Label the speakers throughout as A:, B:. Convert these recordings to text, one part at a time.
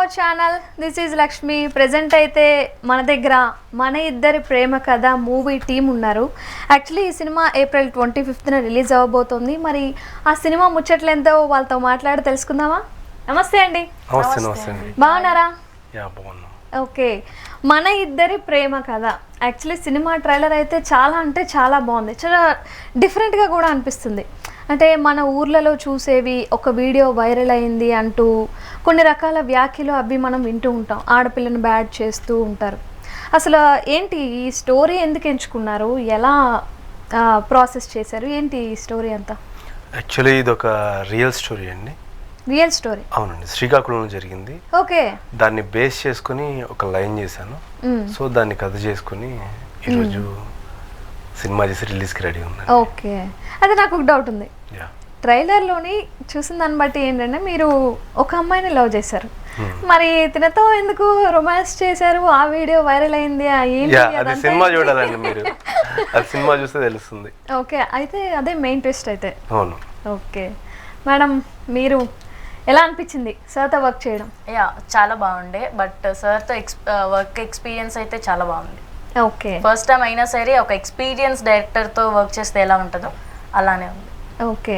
A: Our channel. This is Lakshmi. Present అయితే మన దగ్గర మన ఇద్దరి ప్రేమ కథ మూవీ టీం ఉన్నారు. యాక్చువల్లీ ఈ సినిమా April 25th రిలీజ్ అవ్వబోతోంది. మరి ఆ సినిమా ముచ్చట్లేంతో వాళ్ళతో మాట్లాడి తెలుసుకుందామా? నమస్తే అండి. బాగున్నారా? ఓకే, మన ఇద్దరి ప్రేమ కథ. యాక్చువల్లీ సినిమా ట్రైలర్ అయితే చాలా అంటే చాలా బాగుంది, చాలా డిఫరెంట్గా కూడా అనిపిస్తుంది. అంటే మన ఊర్లలో చూసేవి ఒక వీడియో వైరల్ అయింది అంటూ కొన్ని రకాల వ్యాఖ్యలు అవి మనం వింటూ ఉంటాం. ఆడపిల్లను బ్యాడ్ చేస్తూ ఉంటారు. అసలు ఏంటి ఈ స్టోరీ, ఎందుకు ఎంచుకున్నారు, ఎలా ప్రాసెస్ చేశారు, ఏంటి ఈ స్టోరీ అంతా?
B: యాక్చువల్లీ ఇది ఒక రియల్ స్టోరీ అండి.
A: Real story?
B: అవునండి, శ్రీకాకుళంలో జరిగింది.
A: ఓకే,
B: దాన్ని బేస్ చేసుకుని ఒక లైన్ చేశాను. సో దాన్ని కథ చేసుకుని ఈరోజు సినిమా చేసి రిలీజ్కి రెడీ ఉన్నాను.
A: ఓకే, అదే నాకు ఒక డౌట్ ఉంది. ట్రైలర్లోని చూసిన దాన్ని బట్టి ఏంటంటే మీరు ఒక అమ్మాయిని లవ్ చేశారు, మరి తినతో ఎందుకు రొమాన్స్ చేశారు? ఆ వీడియో వైరల్ అయింది,
B: అది సినిమా చూడాలండి మీరు, అది సినిమా చూస్తే తెలుస్తుంది.
A: ఓకే, అయితే అదే మెయిన్ ట్విస్ట్ అయితే.
B: అవును.
A: ఓకే మేడం, మీరు ఎలా అనిపించింది సార్తో వర్క్ చేయడం?
C: చాలా బాగుండే, బట్ సార్తో వర్క్ ఎక్స్పీరియన్స్ అయితే చాలా బాగుంది.
A: ఓకే,
C: ఫస్ట్ టైం అయినా సరే ఒక ఎక్స్పీరియన్స్ డైరెక్టర్తో వర్క్ చేస్తే ఎలా ఉంటుందో అలానే ఉంది.
A: ఓకే,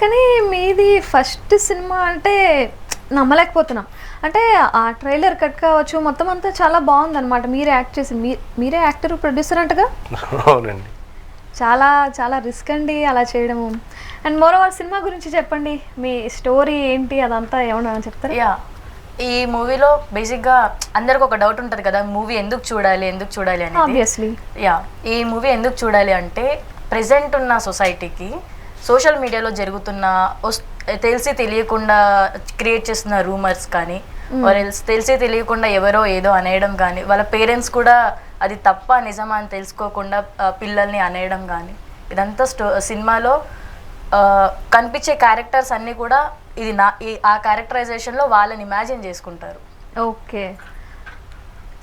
A: కానీ మీది ఫస్ట్ సినిమా అంటే నమ్మలేకపోతున్నాం. అంటే ఆ ట్రైలర్ కట్ కావచ్చు, మొత్తం అంతా చాలా బాగుంది అనమాట. మీరే యాక్ట్ చేసి మీరే యాక్టర్ ప్రొడ్యూసర్ అంటగా?
B: అవునండి.
A: చాలా చాలా రిస్క్ అండి అలా చేయడము. అండ్ మోరోవర్ సినిమా గురించి చెప్పండి, మీ స్టోరీ ఏంటి, అదంతా ఏమన్నా చెప్తారా?
C: ఈ మూవీలో బేసిక్గా అందరికి ఒక డౌట్ ఉంటుంది కదా, మూవీ ఎందుకు చూడాలి అని.
A: ఆబ్వియస్లీ
C: ఈ మూవీ ఎందుకు చూడాలి అంటే ప్రెసెంట్ ఉన్న సొసైటీకి సోషల్ మీడియాలో జరుగుతున్న తెలిసి తెలియకుండా క్రియేట్ చేస్తున్న రూమర్స్ కానీ, తెలిసి తెలియకుండా ఎవరో ఏదో అనేయడం కానీ, వాళ్ళ పేరెంట్స్ కూడా అది తప్ప నిజమా అని తెలుసుకోకుండా పిల్లల్ని అనేయడం కానీ, ఇదంతా సినిమాలో కనిపించే క్యారెక్టర్స్ అన్నీ కూడా ఇది ఆ క్యారెక్టరైజేషన్లో వాళ్ళని ఇమాజిన్ చేసుకుంటారు.
A: ఓకే,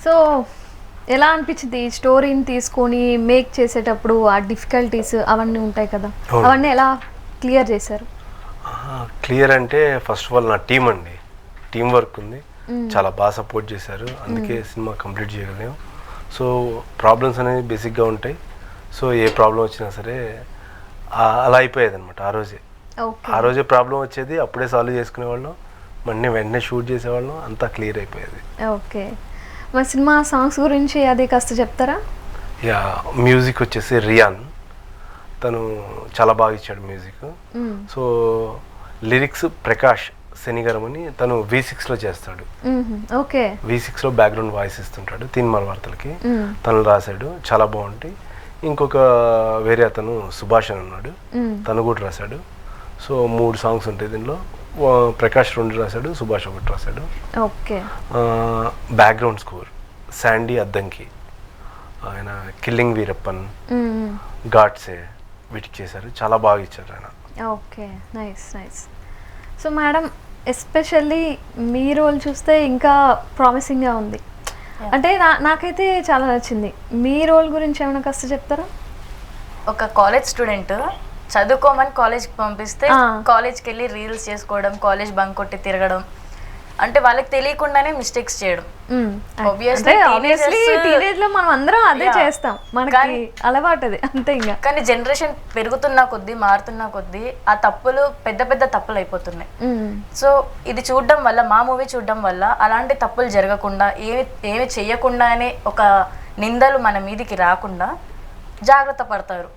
A: సో ఎలా అనిపించింది ఈ స్టోరీని తీసుకొని మేక్ చేసేటప్పుడు? ఆ డిఫికల్టీస్ అవన్నీ ఉంటాయి కదా, అవన్నీ ఎలా క్లియర్ చేశారు?
B: క్లియర్ అంటే ఫస్ట్ ఆఫ్ ఆల్ నా టీం అండి, టీం వర్క్ ఉంది, చాలా బాగా సపోర్ట్ చేశారు, అందుకే సినిమా కంప్లీట్ చేయగలిగాం. సో ప్రాబ్లమ్స్ అనేవి బేసిక్గా ఉంటాయి. సో ఏ ప్రాబ్లం వచ్చినా సరే అలా అయిపోయేది అనమాట. ఆ రోజే ప్రాబ్లం వచ్చేది, అప్పుడే సాల్వ్ చేసుకునేవాళ్ళం, వెంటనే షూట్ చేసేవాళ్ళం, అంతా క్లియర్ అయిపోయేది.
A: ఓకే, మా సినిమా సాంగ్స్ గురించి అది కాస్త చెప్తారా?
B: మ్యూజిక్ వచ్చేసి రియాన్, తను చాలా బాగా ఇచ్చాడు music. So lyrics Prakash Shanigaram అని, తను V6లో చేస్తాడు.
A: ఓకే,
B: V6లో బ్యాక్గ్రౌండ్ వాయిస్ ఇస్తుంటాడు తీన్మాల వార్తలకి, తను రాశాడు, చాలా బాగుంటాయి. ఇంకొక వేరే అతను సుభాష్ అని ఉన్నాడు, తను కూడా రాశాడు. సో 3 సాంగ్స్ ఉంటాయి దీనిలో. ప్రకాష్ 2 రాశాడు, సుభాష్ 1 రాశాడు.
A: Okay,
B: background score Sandy Addanki, ఆయన కిల్లింగ్ వీరప్పన్, ఘాట్సే వీటికి చేశారు, చాలా బాగా ఇచ్చారు ఆయన.
A: Okay, nice nice. So madam, especially మీ రోల్ చూస్తే ఇంకా ప్రామిసింగ్గా ఉంది. అంటే నాకైతే చాలా నచ్చింది. మీ రోల్ గురించి ఏమైనా కాస్త చెప్తారా?
C: ఒక కాలేజ్ స్టూడెంట్ చదువుకోమని కాలేజ్కి పంపిస్తే కాలేజ్కి వెళ్ళి రీల్స్ చేసుకోవడం, కాలేజ్ బంక్ కొట్టి తిరగడం, అంటే వాళ్ళకి తెలియకుండానే మిస్టేక్స్ చేయడం.
A: టీనేజ్ లో మనం అందరం అదే చేస్తాం, మనకి అలవాటు అది, అంతే. ఇంకా
C: కానీ జనరేషన్ పెరుగుతున్న కొద్దీ, మారుతున్న కొద్దీ ఆ తప్పులు పెద్ద పెద్ద తప్పులు అయిపోతున్నాయి. సో ఇది చూడడం వల్ల, మా మూవీ చూడడం వల్ల అలాంటి తప్పులు జరగకుండా, ఏమి చెయ్యకుండానే ఒక నిందలు మన మీదికి రాకుండా జాగ్రత్త పడతారు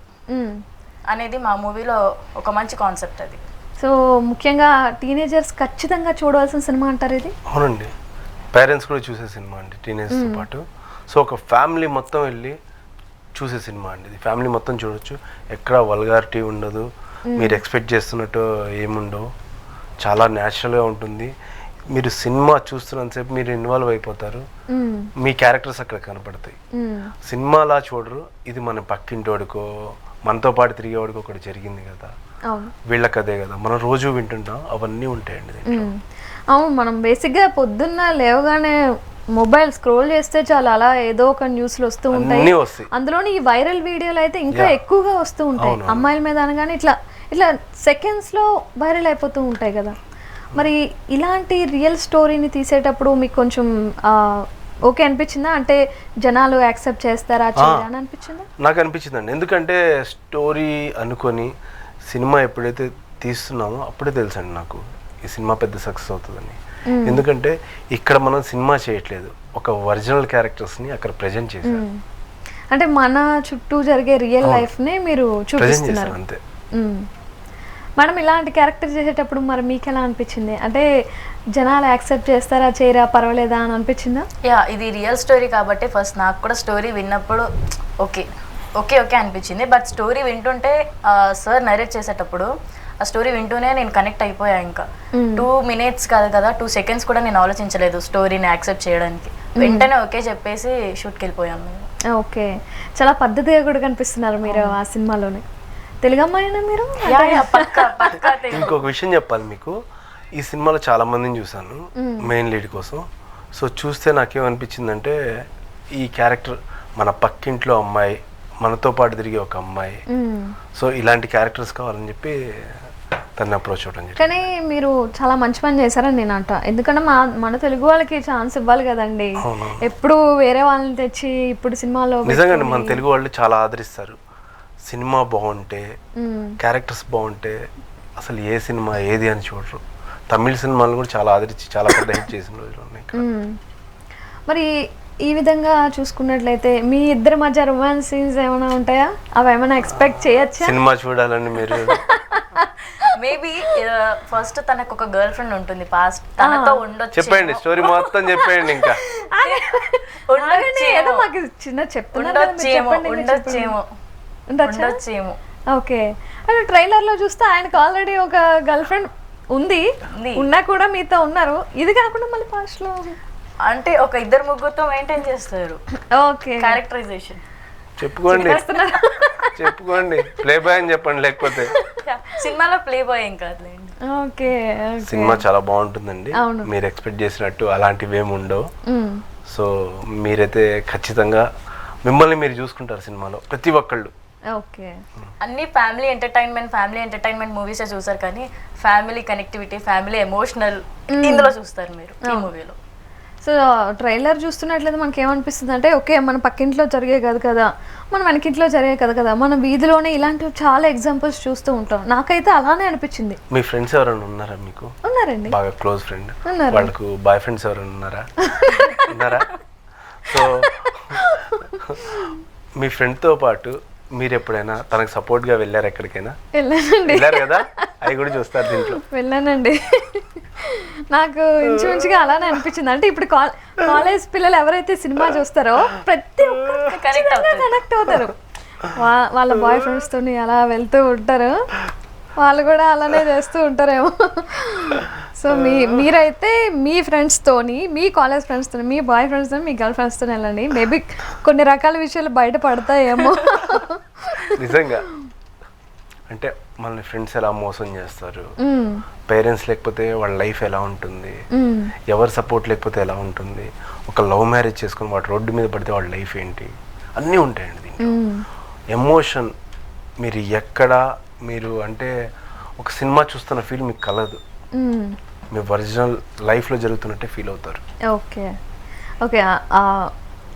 C: అనేది మా మూవీలో ఒక మంచి కాన్సెప్ట్ అది.
A: సో ముఖ్యంగా టీనేజర్స్ ఖచ్చితంగా చూడవలసిన సినిమా అంటారు ఇది?
B: అవునండి, పేరెంట్స్ కూడా చూసే సినిమా అండి టీనేజర్స్తో పాటు. సో ఒక ఫ్యామిలీ మొత్తం వెళ్ళి చూసే సినిమా అండి ఇది. ఫ్యామిలీ మొత్తం చూడొచ్చు, ఎక్కడ వల్గారిటీ ఉండదు, మీరు ఎక్స్పెక్ట్ చేస్తున్నట్టు ఏముండవు, చాలా న్యాచురల్గా ఉంటుంది. మీరు సినిమా చూస్తున్నంతసేపు మీరు ఇన్వాల్వ్ అయిపోతారు, మీ క్యారెక్టర్స్ అక్కడ కనపడతాయి. సినిమాలా చూడరు, ఇది మన పక్కింటోడికో మనతో పాటు తిరిగేవాడికి ఒకటి జరిగింది కదా, వీళ్ళకి అదే కదా, మనం రోజు వింటుంటాం, అవన్నీ ఉంటాయండి.
A: అవును, మనం బేసిక్గా పొద్దున్న లేవగానే మొబైల్ స్క్రోల్ చేస్తే చాలా అలా ఏదో ఒక న్యూస్లు వస్తూ ఉంటాయి. అందులోని ఈ వైరల్ వీడియోలు అయితే ఇంకా ఎక్కువగా వస్తూ ఉంటాయి. అమ్మాయిల మీద అనగానే ఇట్లా ఇట్లా సెకండ్స్లో వైరల్ అయిపోతూ ఉంటాయి కదా. మరి ఇలాంటి రియల్ స్టోరీని తీసేటప్పుడు మీకు కొంచెం ఓకే అనిపించిందా, అంటే జనాలు యాక్సెప్ట్ చేస్తారా చేయరా అని అనిపించిందా?
B: నాకు అనిపించిందండి, ఎందుకంటే స్టోరీ అనుకొని సినిమా ఎప్పుడైతే తీస్తున్నామో అప్పుడే తెలుసండి నాకు ఈ సినిమా పెద్ద సక్సెస్ అవుతుందని. ఎందుకంటే ఇక్కడ మనం సినిమా చేయట్లేదు, ఒక ఒరిజినల్ క్యారెక్టర్స్ని అక్కడ ప్రజెంట్ చేశారు.
A: అంటే మన చుట్టూ జరిగే రియల్ లైఫ్ని మీరు చూపిస్తున్నారు
B: అంతే.
A: మేడం, ఇలాంటి క్యారెక్టర్ చేసేటప్పుడు మరి మీకు ఎలా అనిపించింది? అంటే జనాలు యాక్సెప్ట్ చేస్తారా చేయరా పర్వాలేదా అని అనిపించిందా?
C: యా, ఇది రియల్ స్టోరీ కాబట్టి ఫస్ట్ నాకు కూడా స్టోరీ విన్నప్పుడు ఓకే ఓకే ఓకే అనిపించింది. బట్ స్టోరీ వింటుంటే సార్ నరేట్ చేసేటప్పుడు ఆ స్టోరీ వింటూనే నేను కనెక్ట్ అయిపోయా. ఇంకా 2 minutes కాదు కదా, 2 seconds కూడా నేను ఆలోచించలేదు స్టోరీని యాక్సెప్ట్ చేయడానికి. వెంటనే ఓకే చెప్పేసి షూట్కి వెళ్ళిపోయాము మేము.
A: ఓకే, చాలా పద్ధతిగా కూడా కనిపిస్తున్నారు మీరు ఆ సినిమాలోనే. తెలుగు అమ్మాయినా మీరు?
B: ఇంకొక విషయం చెప్పాలి మీకు, ఈ సినిమాలో చాలా మందిని చూసాను మెయిన్ లీడ్ కోసం. సో చూస్తే నాకేమనిపించిందంటే ఈ క్యారెక్టర్ మన పక్కింట్లో అమ్మాయి, మనతో పాటు తిరిగే ఒక అమ్మాయి, సో ఇలాంటి క్యారెక్టర్స్ కావాలని చెప్పి తను అప్రోచ్ అవ్వడం జరిగింది.
A: కానీ మీరు చాలా మంచి పని చేశారని నేను అంట. ఎందుకంటే మన తెలుగు వాళ్ళకి ఛాన్స్ ఇవ్వాలి కదండి, ఎప్పుడు వేరే వాళ్ళని తెచ్చి ఇప్పుడు సినిమాలో.
B: నిజంగా మన తెలుగు వాళ్ళు చాలా ఆదరిస్తారు. సినిమా బాగుంటే, క్యారెక్టర్స్ బాగుంటే అసలు ఏ సినిమా ఏది అని చూడరు. తమిళ సినిమాలు కూడా చాలా ఆదరించి చాలా పెద్ద హిట్ చేసిన రోజులు ఉన్నాయి.
A: మరి ఈ విధంగా చూసుకున్నట్లయితే మీ ఇద్దరి మధ్య రొమాన్స్ సీన్స్ ఏమైనా ఉంటాయా? అవి ఏమైనా ఎక్స్పెక్ట్ చేయొచ్చా?
B: సినిమా చూడాలని మీరు
C: మేబీ ఫస్ట్ తనకు ఒక గర్ల్ ఫ్రెండ్ ఉంటుంది, పాస్ట్ తనతో ఉండొచ్చు.
B: చెప్పండి, స్టోరీ మొత్తం చెప్పండి. ఇంకా
A: ఏదో మాకు చిన్న చెప్తున్నారు. ఓకే, అంటే ట్రైలర్ లో చూస్తే ఆయనకు ఆల్రెడీ ఒక గర్ల్ ఫ్రెండ్ ఉంది, ఉన్నా కూడా మీతో ఉన్నారు. ఇది కాకుండా మళ్ళీ పాస్ట్ లో
C: అంటే ఒక 2-3 మెయింటైన్ చేస్తారు.
A: ఓకే,
C: క్యారెక్టరైజేషన్
B: చెప్పుకోండి చెప్పుకోండి, ప్లే బాయ్ అని చెప్పండి, లేకపోతే
C: సినిమాలో ప్లే బాయ్ ఏం కాదులేండి.
A: ఓకే,
B: సినిమా చాలా బాగుంటుందండి. మీరు ఎక్స్పెక్ట్ చేసినట్టు అలాంటివి ఏమి ఉండవు. సో మీరైతే ఖచ్చితంగా మిమ్మల్ని మీరు చూసుకుంటారు సినిమాలో ప్రతి ఒక్కళ్ళు.
A: ఓకే,
C: అన్ని ఫ్యామిలీ ఎంటర్టైన్మెంట్ మూవీసే చూసారు, కానీ ఫ్యామిలీ కనెక్టివిటీ, ఫ్యామిలీ ఎమోషనల్ ఇందులో చూస్తారు మీరు ఈ మూవీలో.
A: సో ట్రైలర్ చూస్తున్నట్లయితే మనకి ఏమనిపిస్తుంది అంటే, ఓకే మన పక్కింట్లో జరిగే కదా, మన వెనకింట్లో జరిగే కదా, మన వీధిలోనే ఇలాంటివి చాలా ఎగ్జాంపుల్స్ చూస్తూ ఉంటాం. నాకైతే అలానే అనిపించింది.
B: మీ ఫ్రెండ్స్ ఎవరైనా ఉన్నారా మీకు?
A: ఉన్నారండి,
B: బాగా క్లోజ్ ఫ్రెండ్. వాళ్ళకు బాయ్ ఫ్రెండ్స్ ఎవరైనా ఉన్నారా? సో మీ ఫ్రెండ్తో పాటు మీరు ఎప్పుడైనా తనకు సపోర్ట్గా వెళ్ళారు ఎక్కడికైనా? వెళ్ళారు కదా, అవి కూడా చూస్తారు దీంట్లో.
A: వెళ్ళానండి, నాకు ఇంచుమించుగా అలానే అనిపించింది. అంటే ఇప్పుడు కాలేజ్ పిల్లలు ఎవరైతే సినిమా చూస్తారో ప్రతి ఒక్కరు కనెక్ట్ అవుతారు. వాళ్ళ బాయ్ ఫ్రెండ్స్తో అలా వెళ్తూ ఉంటారు, వాళ్ళు కూడా అలానే చేస్తూ ఉంటారేమో. సో మీరైతే మీ ఫ్రెండ్స్తోని, మీ కాలేజ్ ఫ్రెండ్స్తో, మీ బాయ్ ఫ్రెండ్స్తో, మీ గర్ల్ ఫ్రెండ్స్తో వెళ్ళండి. మేబీ కొన్ని రకాల విషయాలు బయటపడతాయేమో.
B: నిజంగా అంటే మన ఫ్రెండ్స్ ఎలా మోసం చేస్తారు, పేరెంట్స్ లేకపోతే వాళ్ళ లైఫ్ ఎలా ఉంటుంది, ఎవరి సపోర్ట్ లేకపోతే ఎలా ఉంటుంది, ఒక లవ్ మ్యారేజ్ చేసుకుని వాడు రోడ్డు మీద పడితే వాళ్ళ లైఫ్ ఏంటి, అన్నీ ఉంటాయండి దీంట్లో. ఎమోషన్ మీరు ఎక్కడ మీరు అంటే ఒక సినిమా చూస్తున్న ఫీల్ మీకు కలదు, మీ ఒరిజినల్ లైఫ్లో జరుగుతున్నట్టే ఫీల్ అవుతారు.
A: ఓకే ఓకే,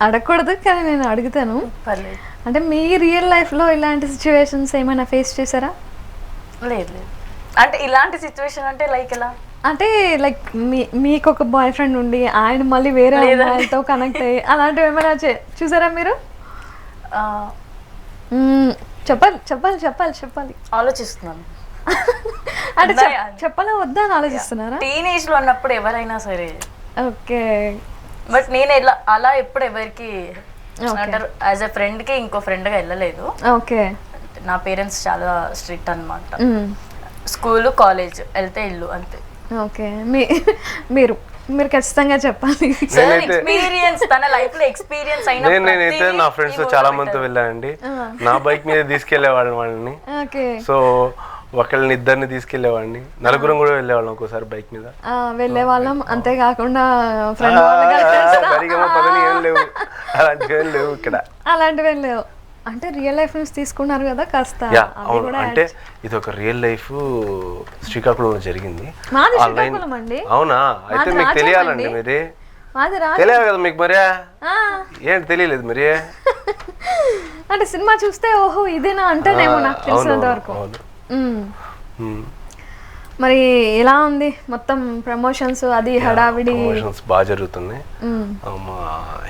A: అడగకూడదు కానీ నేను అడుగుతాను.
C: పర్లేదు.
A: అంటే మీ రియల్ లైఫ్లో ఇలాంటి సిచ్యువేషన్స్ ఏమైనా ఫేస్ చేశారా?
C: లేదు. అంటే ఇలాంటి సిచ్యువేషన్ అంటే లైక్ ఎలా
A: అంటే లైక్ మీకు ఒక బాయ్ ఫ్రెండ్ ఉండి ఆయన మళ్ళీ వేరే అమ్మాయిలతో కనెక్ట్ అయ్యి అలాంటివి ఏమైనా చూసారా మీరు? చెప్పాలి
C: ఆలోచిస్తున్నాను.
A: అంటే చెప్పాలా వద్దా అని ఆలోచిస్తున్నారా?
C: టీనేజ్ లో ఉన్నప్పుడు ఎవరైనా సరే.
A: ఓకే,
C: బట్ నేను అలా ఎప్పుడు ఎవరికి అంటారు యాజ్ ఎ ఫ్రెండ్ కి ఇంకో ఫ్రెండ్ గా వెళ్ళలేదు.
A: ఓకే,
C: నా పేరెంట్స్ చాలా స్ట్రిక్ట్ అన్నమాట. స్కూల్ కాలేజ్ వెళ్తే ఇల్లు అంతే.
A: ఓకే, మీరు ఖచ్చితంగా చెప్పాలి.
C: ఎక్స్పీరియన్స్ తన లైఫ్ లో ఎక్స్పీరియన్స్ అయిన
B: నేనైతే నా ఫ్రెండ్స్ తో చాలా మందితో వెళ్ళానండి. నా బైక్ మీద తీసుకెళ్లేవాళ్ళని వాళ్ళని. సో ఒకళ్ళని ఇద్దరిని తీసుకెళ్లేవాడిని, నలుగురం కూడా వెళ్ళేవాళ్ళం ఒక్కోసారి బైక్ మీద
A: వెళ్ళేవాళ్ళం. అంతేకాకుండా
B: ఏం లేవు, అలాంటివి ఏం లేవు ఇక్కడ.
A: అలాంటివి ఏం లేవు. అంటే రియల్ లైఫ్ నుంచి తీసుకున్నారు కదా కాస్త
B: యా
A: అవి
B: అవును,
A: కూడా
B: అంటే ఇది ఒక రియల్ లైఫ్ శ్రీకాకుళంలో జరిగింది.
A: మాది
B: ఆ లైన్
A: శ్రీకాకుళం అండి.
B: అవునా, అయితే
A: మాది
B: మీకు
A: రాజమండ్రి.
B: తెలియాలండి మీరే,
A: మాది
B: తెలియాలి కదా మీకు మరే,
A: ఆ.
B: ఏంటి తెలియలేదు మరే?
A: అంటే సినిమా చూస్తే ఓహో ఇదేనా అంటేనేమో నాకు తెలిసినంత వరకు.
B: అవును.
A: మ్మ్. మరి ఎలా ఉంది మొత్తం ప్రమోషన్స్ అది హడావిడి?
B: ప్రమోషన్స్ బాగా జరుగుతున్నాయి. మా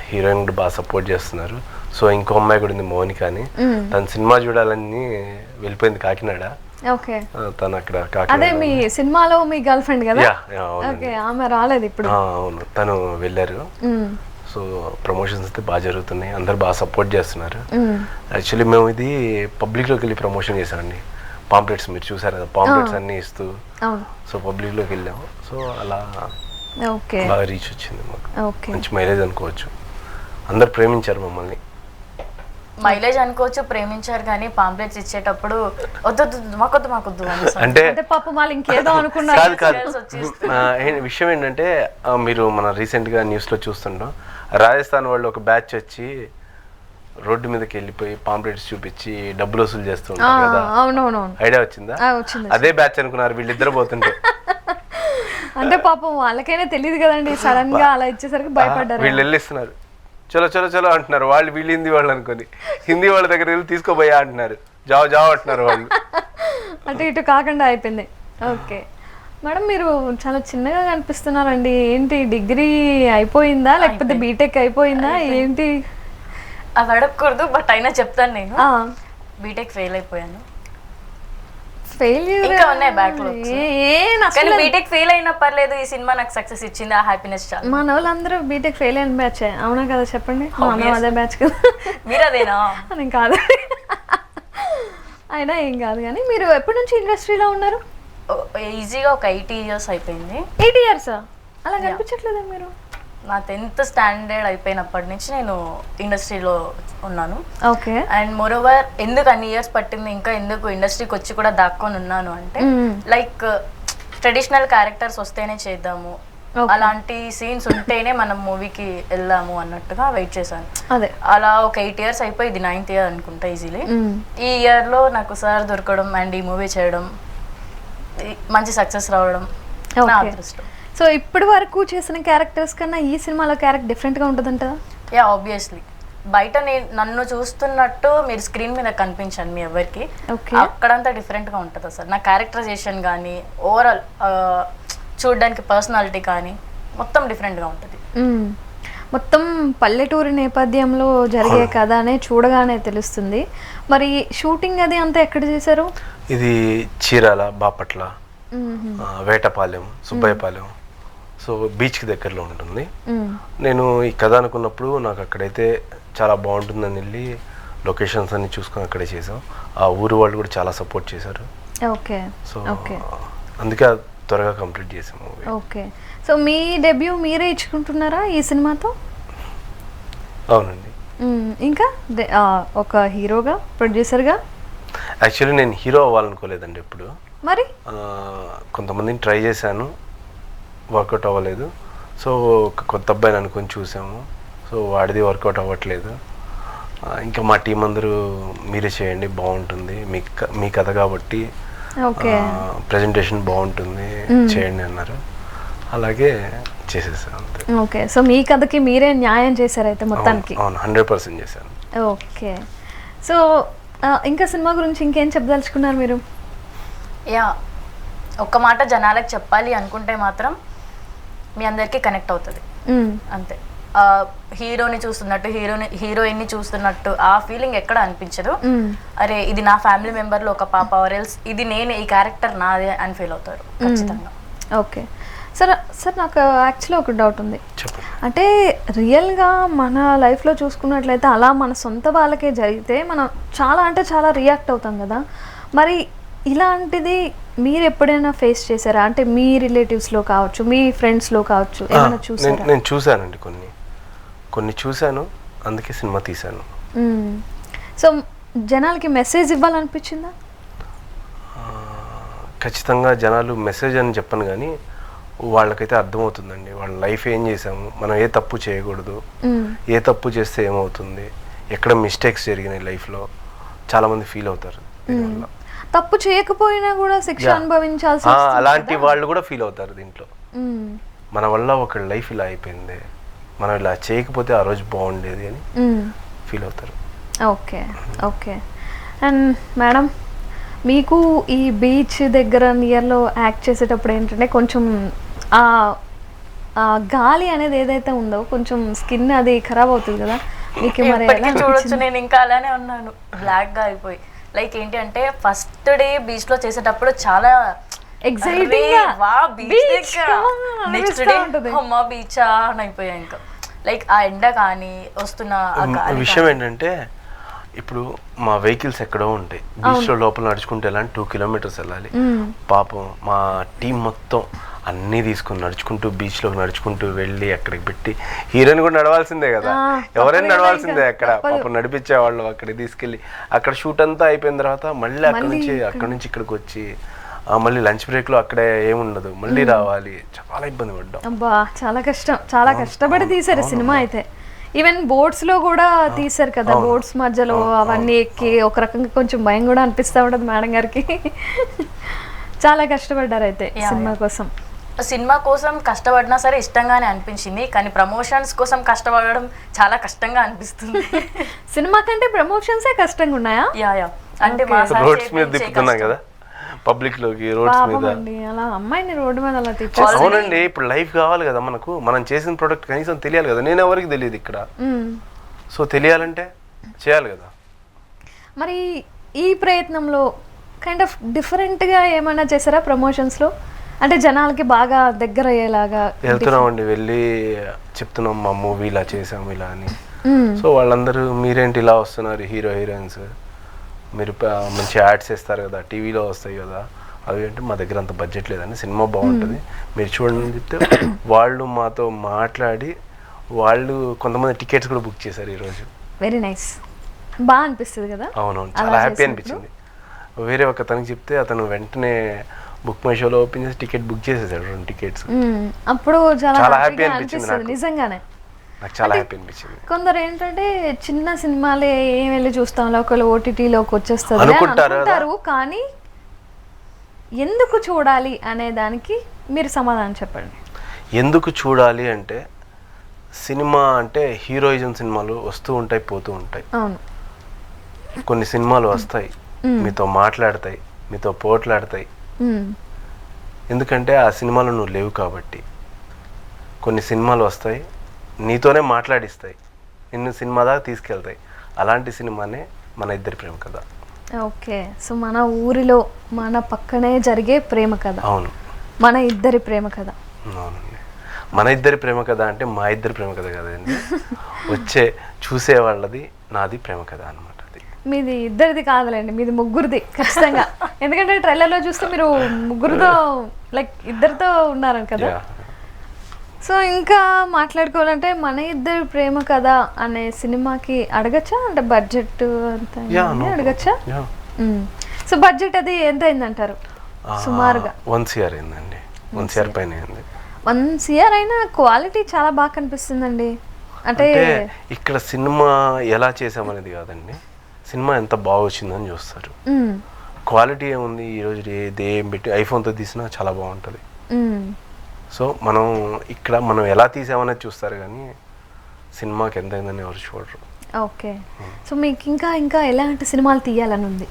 B: హీరోయిన్ కూడా బాగా సపోర్ట్ చేస్తున్నారు. సో ఇంకో అమ్మాయి కూడా ఉంది మౌనిక అని, తన సినిమా చూడాలని వెళ్ళిపోయింది కాకినాడ.
A: ఓకే,
B: తను అక్కడ
A: అదే
B: కాకినాడ.
A: మీ సినిమాలో మీ గర్ల్ ఫ్రెండ్ కదా?
B: యా, యా, అవునండి.
A: ఓకే, ఆమె రాలేదు ఇప్పుడు.
B: అవును, తను వెళ్ళారు. సో ప్రమోషన్స్ అయితే బాగా జరుగుతున్నాయి, అందరు బాగా సపోర్ట్ చేస్తున్నారు. యాక్చువల్లీ మేము ఇది పబ్లిక్లోకి వెళ్ళి ప్రమోషన్ చేసామండి. పాంప్లెట్స్ మీరు చూసారు కదా, పాంప్లెట్స్ అన్ని ఇస్తూ సో పబ్లిక్లోకి వెళ్ళాము. సో అలా
A: ఓకే
B: బాగా రీచ్ వచ్చింది మాకు,
A: ఓకే.
B: మంచి మైలేజ్ అనుకోవచ్చు. అందరు ప్రేమించారు మమ్మల్ని.
C: మైలేజ్ అనుకోవచ్చు, ప్రేమించారు, కానీ పాంప్లెట్స్ ఇచ్చేటప్పుడు వద్దొద్దు మాకొద్దు
B: అంటే
A: అంటే పాపం వాళ్ళు ఇంకేదో అనుకున్నారు.
B: కాదు కాదు, విషయం ఏంటంటే మీరు మన రీసెంట్గా న్యూస్లో చూస్తుంటాం, రాజస్థాన్ వాళ్ళు ఒక బ్యాచ్ వచ్చి రోడ్డు మీదకి వెళ్ళిపోయి పాంప్లెట్స్ చూపించి డబ్బులు వసూలు చేస్తూ ఉంటారు కదా.
A: అవునవునవును,
B: ఐడియా వచ్చిందా?
A: వచ్చింది.
B: అదే బ్యాచ్ అనుకున్నారు వీళ్ళిద్దరు పోతుంటే.
A: అంటే పాపం వాళ్ళకైనా తెలియదు కదండి, సడన్ గా అలా ఇచ్చేసరికి భయపడ్డారు.
B: వీళ్ళు వెళ్ళిస్తున్నారు, చలో చలో చలో అంటున్నారు వాళ్ళు, వీళ్ళు హిందీ వాళ్ళు అనుకొని హిందీ వాళ్ళ దగ్గర వెళ్ళి తీసుకోబోయా అంటున్నారు, జావ్ జావ్ అంటున్నారు వాళ్ళు.
A: అటు ఇటు కాకుండా అయిపోయింది. ఓకే మేడం, మీరు చాలా చిన్నగా కనిపిస్తున్నారండి. ఏంటి డిగ్రీ అయిపోయిందా లేకపోతే బీటెక్ అయిపోయిందా ఏంటి?
C: అవి అడగకూడదు, బట్ అయినా చెప్తాను. నేను బీటెక్ ఫెయిల్ అయిపోయాను.
A: ఫెయిల్యూర్
C: ఇంకా ఉన్నాయి బ్యాక్లాగ్స్. కానీ బీటెక్ ఫెయిల్ అయినా పర్లేదు, ఈ సినిమా నాకు సక్సెస్ ఇచ్చింది, ఆ హ్యాపీనెస్ చాలు.
A: మన వాళ్ళందరూ బీటెక్ ఫెయిల్ అయిన బ్యాచ్ అవునా కదా? చెప్పండి. మనం అదే బ్యాచ్ కదా?
C: మీరు అదేనా?
A: నేను కాదు, అయినా ఏం కాదు. కానీ మీరు ఎప్పటి నుంచి ఇండస్ట్రీలో ఉన్నారు?
C: ఈజీగా ఒక 8 years అయిపోయింది.
A: 8 years అలా కనిపించట్లేదా మీరు?
C: నా 10th స్టాండర్డ్ అయిపోయినప్పటి నుంచి నేను ఇండస్ట్రీలో ఉన్నాను.
A: ఓకే.
C: అండ్ మోరోవర్ ఎందుకు అన్ని ఇయర్స్ పట్టింది, ఇంకా ఎందుకు ఇండస్ట్రీకి వచ్చి కూడా దాక్కొని ఉన్నాను అంటే, లైక్ ట్రెడిషనల్ క్యారెక్టర్స్ వస్తేనే చేద్దాము, అలాంటి సీన్స్ ఉంటేనే మనం మూవీకి వెళ్దాము అన్నట్టుగా వెయిట్ చేశాను.
A: అదే
C: అలా ఒక 8 years అయిపోయి ఇది 9th year అనుకుంటా ఈజీలీ. ఈ ఇయర్లో నాకు సార్ దొరకడం అండ్ ఈ మూవీ చేయడం, మంచి సక్సెస్ రావడం నా అదృష్టం.
A: సో ఇప్పటి వరకు చేసిన క్యారెక్టర్స్ కన్నా ఈ సినిమాలో క్యారెక్టర్ డిఫరెంట్గా ఉంటుందంటారా?
C: Yeah, obviously. బయట నన్ను చూస్తున్నట్టు మీరు స్క్రీన్ మీద కనిపించండి మీ ఎవరికి, అక్కడంతా డిఫరెంట్గా ఉంటుంది అసలు. నా క్యారెక్టరైజేషన్ కానీ ఓవరాల్ చూడడానికి పర్సనాలిటీ కానీ మొత్తం డిఫరెంట్గా ఉంటుంది.
A: మొత్తం పల్లెటూరి నేపథ్యంలో జరిగే కథ అనే చూడగానే తెలుస్తుంది. మరి షూటింగ్ అది అంతా ఎక్కడ చేశారు?
B: ఇది చీరాల, బాపట్ల, వేటపాలెం, సుబ్బయ్యపాలెం, సో బీచ్కి దగ్గరలో ఉంటుంది. నేను ఈ కథ అనుకున్నప్పుడు నాకు అక్కడైతే చాలా బాగుంటుందని వెళ్ళి లొకేషన్స్ అన్ని చూసుకొని అక్కడే చేసాం. ఆ ఊరు వాళ్ళు కూడా చాలా సపోర్ట్ చేశారు.
A: ఓకే.
B: సో అందుకే త్వరగా కంప్లీట్ చేసాం మూవీ.
A: ఓకే. సో మీ డెబ్యూ మీరే ఇచ్చుకుంటున్నారా ఈ సినిమాతో?
B: అవునండి.
A: ఇంకా ఒక హీరోగా, ప్రొడ్యూసర్గా?
B: యాక్చువల్లీ నేను హీరో అవ్వాలనుకోలేదండి ఎప్పుడు.
A: మరి
B: కొంతమందిని ట్రై చేశాను, వర్కౌట్ అవ్వలేదు. సో ఒక కొత్త అబ్బాయిని అనుకొని చూసాము, సో వాడిది వర్కౌట్ అవ్వట్లేదు. ఇంకా మా టీం అందరూ మీరే చేయండి బాగుంటుంది, మీ కథ కాబట్టి ప్రెజెంటేషన్ బాగుంటుంది చేయండి అన్నారు. అలాగే చేసేసాను అంతే.
A: ఓకే. సో మీ కథకి మీరే న్యాయం చేశారు అయితే మొత్తానికి?
B: అవును, 100% చేశాను.
A: ఓకే. సో ఇంకా సినిమా గురించి ఇంకేం చెప్పదలుచుకున్నారు మీరు?
C: యా, ఒక్క మాట జనాలకు చెప్పాలి అనుకుంటే మాత్రం మీ అందరికీ కనెక్ట్ అవుతుంది అంతే. హీరోని చూస్తున్నట్టు, హీరోయిన్ని చూస్తున్నట్టు ఆ ఫీలింగ్ ఎక్కడ అనిపించదు. అరే ఇది నా ఫ్యామిలీ మెంబర్లో ఒక పాప, ఆర్ ఎల్స్ ఇది నేను, ఈ క్యారెక్టర్ నాదే అని ఫీల్ అవుతారు ఖచ్చితంగా.
A: Okay sir. నాకు యాక్చువల్లీ ఒక డౌట్ ఉంది. అంటే రియల్గా మన లైఫ్లో చూసుకున్నట్లయితే అలా మన సొంత వాళ్ళకే జరిగితే మనం చాలా అంటే చాలా రియాక్ట్ అవుతాం కదా. మరి ఇలాంటిది మీరు ఎప్పుడైనా ఫేస్ చేశారా? అంటే మీ రిలేటివ్స్లో కావచ్చు, మీ ఫ్రెండ్స్లో కావచ్చు, ఏమైనా చూసారా?
B: నేను చూశానండి, కొన్ని చూశాను, అందుకే సినిమా తీశాను.
A: సో జనాలకి మెసేజ్ ఇవ్వాలనిపించిందా?
B: ఖచ్చితంగా జనాలు మెసేజ్ అని చెప్పను, కానీ వాళ్ళకైతే అర్థమవుతుందండి వాళ్ళ లైఫ్ ఏం చేసాము, మనం ఏ తప్పు చేయకూడదు, ఏ తప్పు చేస్తే ఏమవుతుంది, ఎక్కడ మిస్టేక్స్ జరిగినాయి లైఫ్లో చాలామంది ఫీల్ అవుతారు దీనివల్ల.
A: తప్పు చేయకపోయినా కూడా శిక్ష అనుభవించాల్సి
B: అలాంటి వాళ్ళు కూడా ఫీల్ అవుతారు దీంట్లో. మన వల్ల ఒక లైఫ్ ఇలా అయిపోయింది, మనం ఇలా చేయకపోతే ఆ రోజు బాగుండేది అని ఫీల్ అవుతారు.
A: Okay okay. అండ్ మేడం, మీకు ఈ బీచ్ దగ్గర నియర్లో యాక్ట్ చేసేటప్పుడు ఏంటంటే కొంచెం ఆ గాలి అనేది ఏదైతే ఉందో కొంచెం స్కిన్ అది ఖరాబ్ అవుతుంది కదా, మీకు మరి ఎలా
C: చూడొచ్చు నేను ఇంకా అలానే ఉన్నాను, బ్లాక్ గా అయిపోయి. లైక్ ఏంటి అంటే ఫస్ట్ డే బీచ్ లో చేసేటప్పుడు చాలా
A: ఎక్సైటింగ్
C: నెక్స్ట్ డే అమ్మా బీచ్ అని అయిపోయా. ఇంకా లైక్ ఆ ఎండ కానీ వస్తున్న
B: విషయం ఏంటంటే ఇప్పుడు మా వెహికల్స్ ఎక్కడో ఉంటాయి, బీచ్లో లోపల నడుచుకుంటే వెళ్ళాలి, 2 kilometers వెళ్ళాలి. పాపం మా టీం మొత్తం అన్నీ తీసుకుని నడుచుకుంటూ బీచ్లోకి నడుచుకుంటూ వెళ్ళి అక్కడికి పెట్టి, హీరోయిన్ కూడా నడవాల్సిందే కదా, ఎవరైనా నడవాల్సిందే అక్కడ. పాపం నడిపించేవాళ్ళు అక్కడికి తీసుకెళ్ళి అక్కడ షూట్ అంతా అయిపోయిన తర్వాత మళ్ళీ అక్కడి నుంచి ఇక్కడికి వచ్చి మళ్ళీ లంచ్ బ్రేక్లో అక్కడే ఏముండదు, మళ్ళీ రావాలి. చాలా ఇబ్బంది పడ్డాం.
A: అబ్బా చాలా కష్టం, చాలా కష్టపడి తీసారు సినిమా అయితే. ఈవెన్ బోట్స్ లో కూడా తీసారు కదా, బోట్స్ మధ్యలో అవన్నీ ఎక్కి ఒక రకంగా కొంచెం భయం కూడా అనిపిస్తూ ఉంటుంది మేడం గారికి. చాలా కష్టపడ్డారు అయితే సినిమా కోసం.
C: సినిమా కోసం కష్టపడినా సరే ఇష్టంగానే అనిపించింది, కానీ ప్రమోషన్స్ కోసం కష్టపడడం చాలా కష్టంగా అనిపిస్తుంది.
A: సినిమా కంటే ప్రమోషన్సే కష్టంగా ఉన్నాయా?
C: యా అంటే మా
B: రోడ్స్ మీద తిప్పుతున్నాం కదా, పబ్లిక్ లోకి రోడ్స్ మీద.
A: అలా అమ్మాయిని రోడ్డు మీద అలా
B: అవునండి, ఇప్పుడు లైఫ్ కావాలి కదా మనకు, మనం చేసిన ప్రోడక్ట్ కనీసం తెలియాలి కదా. నేను ఎవరికి తెలియదు ఇక్కడ, సో తెలియాలంటే చేయాలి కదా.
A: మరి ఈ ప్రయత్నంలో కైండ్ ఆఫ్ డిఫరెంట్గా ఏమైనా చేశారా ప్రమోషన్స్లో? అంటే జనాలకి బాగా దగ్గర అయ్యేలాగా
B: వెళ్తున్నామండి, వెళ్ళి చెప్తున్నాం మా మూవీ ఇలా చేసాము ఇలా అని. సో వాళ్ళందరూ మీరేంటి ఇలా వస్తున్నారు హీరో హీరోయిన్స్, మీరు మంచి యాడ్స్ వేస్తారు కదా, టీవీలో వస్తాయి కదా, అవి అంటే మా దగ్గర అంత బడ్జెట్ లేదని, సినిమా బాగుంటుంది మీరు చూడండి అని చెప్తే వాళ్ళు మాతో మాట్లాడి వాళ్ళు కొంతమంది టికెట్స్ కూడా బుక్ చేశారు ఈరోజు.
A: వెరీ నైస్, బాగా అనిపిస్తుంది కదా.
B: అవునవును, చాలా హ్యాపీ అనిపించింది. వేరే ఒక తనకి చెప్తే అతను వెంటనే బుక్ మై షోలో ఓపెన్ చేసి టికెట్ బుక్ చేసేసాడు, 2 tickets.
A: అప్పుడు చాలా
B: హ్యాపీ అనిపించింది
A: నిజంగానే,
B: నాకు చాలా హ్యాపీ అనిపించింది.
A: కొందరు ఏంటంటే చిన్న సినిమాలే ఏం వెళ్ళి చూస్తాం, ఒకళ్ళు ఓటీటీలోకి వచ్చేస్తుంది అనుకుంటారు, కానీ ఎందుకు చూడాలి అనే దానికి మీరు సమాధానం చెప్పండి.
B: ఎందుకు చూడాలి అంటే, సినిమా అంటే హీరోయిజం సినిమాలు వస్తూ ఉంటాయి పోతూ ఉంటాయి.
A: అవును,
B: కొన్ని సినిమాలు వస్తాయి మీతో మాట్లాడతాయి, మీతో పోట్లాడతాయి. ఎందుకంటే ఆ సినిమాలో నువ్వు లేవు కాబట్టి. కొన్ని సినిమాలు వస్తాయి నీతోనే మాట్లాడిస్తాయి, నిన్ను సినిమా దాకా తీసుకెళ్తాయి. అలాంటి సినిమానే మన ఇద్దరి ప్రేమ కథ.
A: ఓకే, సో మన ఊరిలో మన పక్కనే జరిగే ప్రేమ కథ.
B: అవును,
A: మన ఇద్దరి ప్రేమ కథ.
B: అవునండి, మన ఇద్దరి ప్రేమ కథ అంటే మా ఇద్దరి ప్రేమ కథ కదండి, వచ్చే చూసే వాళ్ళది నాది ప్రేమ కథ అనమాట.
A: మీది ఇద్దరిది కాదులేండి, మీది ముగ్గురిది ఖచ్చితంగా. ఎందుకంటే ట్రైలర్లో చూస్తే మీరు ముగ్గురుతో లైక్ ఇద్దరితో ఉన్నారు కదా. సో ఇంకా మాట్లాడుకోవాలంటే మన ఇద్దరి ప్రేమ కథ అనే సినిమాకి అడగచ్చా, అంటే బడ్జెట్ అంతా అడగచ్చా? సో బడ్జెట్ అది ఎంత అయిందంటారు సుమారుగా?
B: 1 crore అయిందండి, 1 crore పైన అయింది.
A: 1 crore అయినా క్వాలిటీ చాలా బాగా కనిపిస్తుందండి. అంటే
B: ఇక్కడ సినిమా ఎలా చేసామనేది కాదండి, సినిమా ఎంత బాగా వచ్చిందని చూస్తారు. క్వాలిటీ ఏముంది, ఈరోజు ఏం పెట్టి ఐఫోన్తో తీసినా చాలా బాగుంటుంది. సో మనం ఇక్కడ మనం ఎలా తీసామనేది చూస్తారు, కానీ సినిమాకి ఎంత అయిందని ఎవరు చూడరు.
A: ఓకే, సో మీకు ఇంకా ఇంకా ఎలాంటి సినిమాలు తీయాలని ఉంది?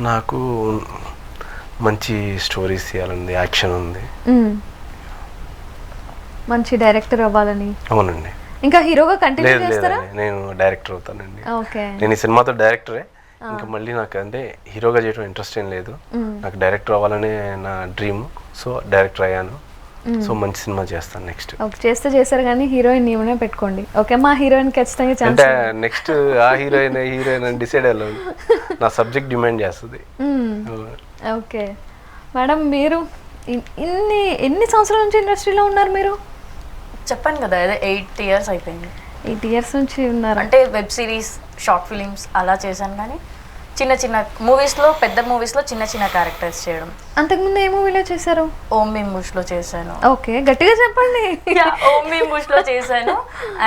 B: నాకు మంచి స్టోరీస్ తీయాలని, యాక్షన్ ఉంది,
A: మంచి డైరెక్టర్ అవ్వాలని.
B: అవునండి.
A: ఇంకా హీరోగా కంటిన్యూ చేస్తారా?
B: నేను డైరెక్టర్ అవుతానండి.
A: ఓకే,
B: నేను ఈ సినిమాతో డైరెక్టరే, ఇంకా మళ్ళీ నాకు అంటే హీరోగా చేయడం ఇంట్రెస్ట్ ఏం లేదు, నాకు డైరెక్టర్ అవ్వాలనే నా డ్రీమ్. సో డైరెక్టర్ అయ్యాను, సో మంచి సినిమా చేస్తాను నెక్స్ట్.
A: చేస్తారు కానీ హీరోయిన్ నీవనే పెట్టుకోండి. ఓకే, మా హీరోయిన్ ఖచ్చితంగా
B: అంటే నెక్స్ట్ ఆ హీరోయిన్ అని డిసైడ్ అవ్వాలి, నా సబ్జెక్ట్ డిమాండ్ చేస్తుంది.
A: ఓకే మేడం, మీరు ఎన్ని సంవత్సరాల నుంచి ఇండస్ట్రీలో ఉన్నారు మీరు?
C: చెప్పాను కదా, అదే 8 years అయిపోయింది.
A: 8 years నుంచి ఉన్నారు.
C: అంటే వెబ్ సిరీస్, షార్ట్ ఫిలిమ్స్ అలా చేశాను, కానీ చిన్న చిన్న మూవీస్లో, పెద్ద మూవీస్లో చిన్న చిన్న క్యారెక్టర్స్ చేయడం.
A: అంతకుముందు ఏ మూవీలో చేశారు?
C: ఓం భీమ్ బుష్లో చేశాను.
A: ఓకే, గట్టిగా చెప్పండి.
C: ఓం భీమ్ బుష్లో చేశాను.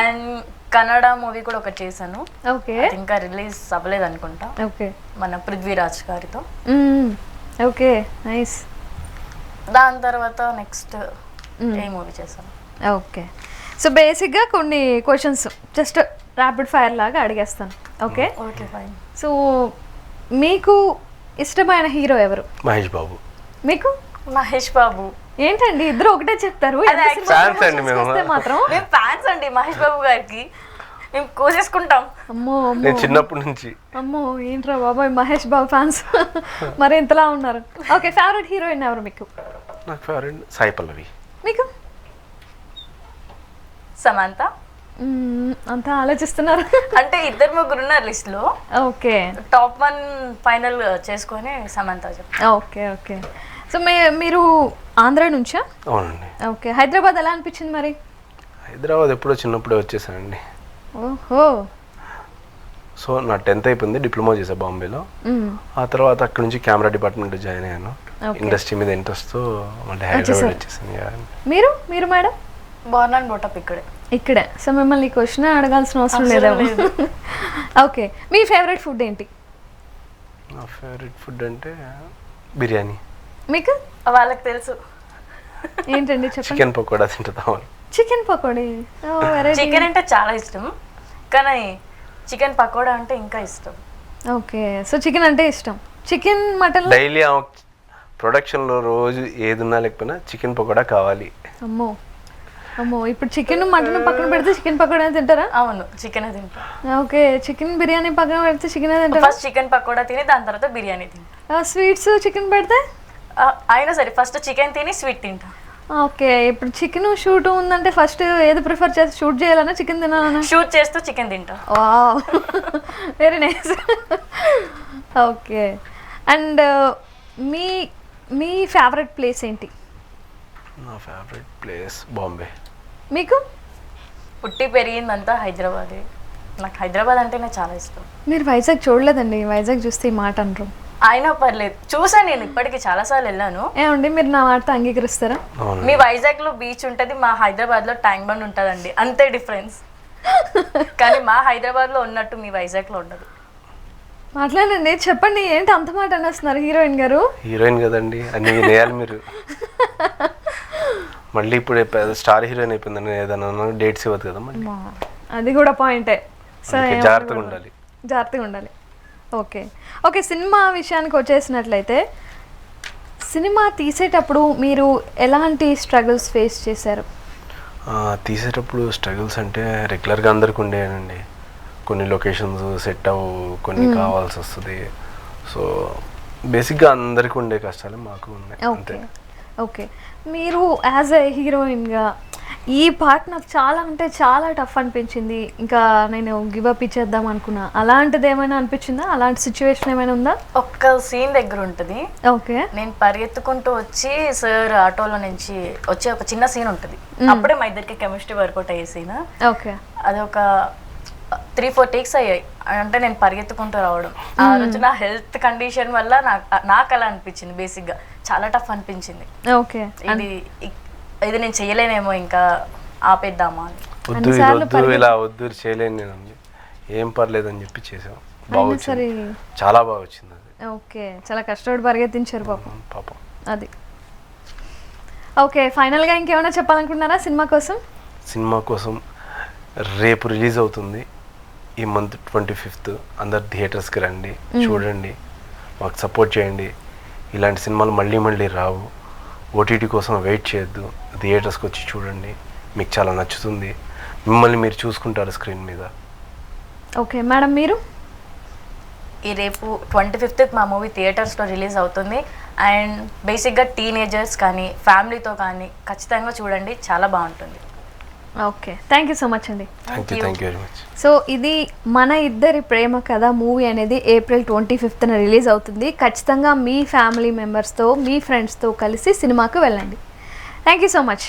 C: అండ్ కన్నడ మూవీ కూడా ఒకటి చేశాను,
A: ఓకే
C: అది ఇంకా రిలీజ్ అవ్వలేదు అనుకుంటా,
A: ఓకే
C: మన పృథ్వీరాజ్ గారితో.
A: Okay nice.
C: దాని తర్వాత నెక్స్ట్ ఏ మూవీ చేశాను.
A: ఓకే సో బేసిక్గా కొన్ని క్వశ్చన్స్ జస్ట్ ర్యాపిడ్ ఫైర్ లాగా అడిగేస్తాను. Okay
C: okay fine.
A: సో మీకు ఇష్టమైన హీరో ఎవరు?
B: మహేష్ బాబు.
A: మీకు?
C: మహేష్ బాబు.
A: ఏంటండి ఇద్దరు ఒకటే చెప్తారు?
C: అదే
A: ఎంత సినిమా
B: fans అండి
A: promotions
B: మేము.
A: వస్తే మాత్రం
C: మేము ఫ్యాన్స్ అండి మహేష్ బాబు గారికి, మేము కోసేసుకుంటాం.
A: అమ్మో అమ్మో
B: నేను చిన్నప్పటి నుంచి.
A: అమ్మో ఏంట్రా బాబాయ్ మహేష్ బాబు ఫ్యాన్స్ మరి ఇంతలా ఉన్నారు. ఓకే ఫేవరెట్ హీరోయిన్ ఎవరు మీకు?
B: నాకు ఫేవరెట్ సాయి పల్లవి.
A: మీకు?
C: సమంత.
A: అంతా ఆలోచిస్తున్నారు.
C: అంటే ఇద్దరు ముగ్గురు ఉన్నారు లిస్ట్ లో,
A: ఓకే
C: టాప్ 1 ఫైనల్ చేసుకొని సమంత చెప్తాను.
A: ఓకే ఓకే సో మీరు ఆంధ్ర నుంచా?
B: అవునండి.
A: ఓకే హైదరాబాద్ ఎలా అనిపించింది మరి?
B: హైదరాబాద్ ఎప్పుడో చిన్నప్పుడే వచ్చేసానండి.
A: ఓహో.
B: సో నా 10th అయిపోయింది, డిప్లొమా చేసా బాంబేలో. ఆ తర్వాత అక్కడ నుంచి కెమెరా డిపార్ట్మెంట్ జాయిన్ అయ్యాను. ఇండస్ట్రీ మీద ఇంట్రెస్ట్తో మళ్ళీ హైదరాబాద్ వచ్చేసాను.
A: మీరు మేడం?
C: బోర్న్ అండ్ బోటప్
A: ఇక్కడే. సో మిమ్మల్ని ఈ క్వశ్చన్ అడగాల్సిన అవసరం లేదేమో. ఓకే మీ ఫేవరెట్ ఫుడ్ ఏంటి?
B: నా ఫేవరెట్ ఫుడ్ అంటే బిర్యానీ.
A: మీకు?
C: వాళ్ళకి తెలుసు.
A: ఏంటండి చెప్పండి.
B: చికెన్ పకోడా తింటాం.
A: చికెన్ పకోడీ.
C: చికెన్ అంటే చాలా ఇష్టం, కానీ చికెన్ పకోడా అంటే ఇంకా ఇష్టం.
A: ఓకే సో చికెన్ అంటే ఇష్టం. చికెన్ మటన్
B: డైలీ ప్రొడక్షన్లో రోజు ఏది ఉన్నా లేకపోయినా చికెన్ పకోడా కావాలి.
A: అమ్మో అమ్మో ఇప్పుడు చికెన్ మటన్ పక్కన పెడితే చికెన్ పకోడా తింటారా?
C: అవును చికెన్ తింటా.
A: ఓకే చికెన్ బిర్యానీ పక్కన పెడితే చికెన్ తింటారా?
C: ఫస్ట్ చికెన్ పకోడా తిని దాని తర్వాత బిర్యానీ తింటా.
A: స్వీట్స్ చికెన్ పెడితే?
C: అయినా సరే ఫస్ట్ చికెన్ తిని స్వీట్ తింటా.
A: ఓకే ఇప్పుడు చికెన్ షూట్ ఉందంటే ఫస్ట్ ఏది ప్రిఫర్ చేసి షూట్ చేయాలన్నా చికెన్ తినాలన్నా?
C: షూట్ చేస్తూ చికెన్ తింటా.
A: Wow very nice. Okay and me me favourite place ఏంటి?
B: నా ఫేవరెట్ ప్లేస్ బాంబే.
A: మీకు?
C: పుట్టి పెరిగిందంతా హైదరాబాదే, నాకు హైదరాబాద్ అంటేనే చాలా ఇష్టం.
A: మీరు వైజాగ్ చూడలేదండి, వైజాగ్ చూస్తే ఈ మాట అనరు.
C: అయినా పర్లేదు చూసాను, నేను ఇప్పటికి చాలాసార్లు వెళ్ళాను.
A: ఏమండి మీరు నా మాటతో అంగీకరిస్తారా?
C: మీ వైజాగ్ లో బీచ్ ఉంటుంది, మా హైదరాబాద్ లో ట్యాంక్ బండ్ ఉంటుందండి, అంతే డిఫరెన్స్. కానీ మా హైదరాబాద్ లో ఉన్నట్టు మీ వైజాగ్ లో ఉండదు.
A: మాట్లాడండి చెప్పండి ఏంటి అంత మాట అనేస్తున్నారు హీరోయిన్ గారు?
B: హీరోయిన్ కదండి అన్ని వినేయాలి మీరు. మళ్ళీ ఇప్పుడు స్టార్ హీరోయిన్ అయిపోయిందని ఏదైనా డేట్స్ ఇవ్వదు కదా మళ్ళీ.
A: అది కూడా పాయింటే. సరే
B: జాగ్రత్తగా ఉండాలి.
A: జాగ్రత్తగా ఉండాలి. ఓకే ఓకే సినిమా విషయానికి వచ్చేసినట్లయితే సినిమా తీసేటప్పుడు మీరు ఎలాంటి స్ట్రగుల్స్ ఫేస్ చేశారు?
B: తీసేటప్పుడు స్ట్రగుల్స్ అంటే రెగ్యులర్గా అందరికి ఉండేనండి. కొన్ని లొకేషన్స్ సెట్ అవ్వు, కొన్ని కావాల్సి వస్తుంది. సో బేసిక్గా అందరికి ఉండే కష్టాలు మాకు ఉన్నాయి.
A: ఓకే ఓకే మీరు యాజ్ ఎ హీరోయిన్గా ఈ పార్ట్ నాకు చాలా అంటే చాలా టఫ్ అనిపించింది, ఇంకా నేను గివ్ అప్ ఇచ్చేద్దాం అనుకున్నా, అలాంటిది ఏమైనా అనిపించిందా? అలాంటి సిచ్యువేషన్ ఏమైనా ఉందా?
C: ఒక్క సీన్ దగ్గర ఉంటుంది.
A: ఓకే
C: నేను పరిగెత్తుకుంటూ వచ్చి సార్ ఆటోలో నుంచి వచ్చే ఒక చిన్న సీన్ ఉంటుంది, అప్పుడే మా ఇద్దరికి కెమిస్ట్రీ వర్కౌట్ అయ్యే సీన్.
A: ఓకే
C: అది ఒక 3-4 టేక్స్ అయ్యాయి, అంటే నేను పరిగెత్తుకుంటూ రావడం. ఆ రోజు నా హెల్త్ కండిషన్ వల్ల నాకు అలా అనిపించింది, బేసిక్గా చాలా టఫ్ అనిపించింది.
A: ఓకే
C: ఇది నేను చేయలేనేమో, ఇంకా ఆపేద్దామా అని.
B: వద్దు ఇది వద్దు ఇలా వద్దు చేయలేను నేను, ఏం పర్లేదు అని చెప్పి చేసాం. బాగా వచ్చింది, చాలా బాగా వచ్చింది అది.
A: ఓకే చాలా కష్టపడి పరిగెత్తించారు
B: పాపం
A: అది. ఓకే ఫైనల్గా ఇంకేమైనా చెప్పాలనుకుంటున్నారా సినిమా కోసం?
B: సినిమా కోసం రేపు రిలీజ్ అవుతుంది, ఈ మంత్ 25th. అందరు థియేటర్స్కి రండి, చూడండి, మాకు సపోర్ట్ చేయండి. ఇలాంటి సినిమాలు మళ్ళీ మళ్ళీ రావు. ఓటీటీ కోసం వెయిట్ చేయొద్దు, థియేటర్స్కి వచ్చి చూడండి, మీకు చాలా నచ్చుతుంది, మిమ్మల్ని మీరు చూసుకుంటారు స్క్రీన్ మీద.
A: ఓకే మేడం మీరు?
C: ఈ రేపు 25th మా మూవీ థియేటర్స్లో రిలీజ్ అవుతుంది. అండ్ బేసిక్గా టీనేజర్స్ కానీ ఫ్యామిలీతో కానీ ఖచ్చితంగా చూడండి, చాలా బాగుంటుంది.
A: Okay thank you so much అండి.
B: Thank you very much.
A: So ఇది మన ఇద్దరి ప్రేమ కథ మూవీ అనేది April 25th రిలీజ్ అవుతుంది. ఖచ్చితంగా మీ ఫ్యామిలీ మెంబర్స్తో మీ ఫ్రెండ్స్తో కలిసి సినిమాకు వెళ్ళండి. Thank you so much.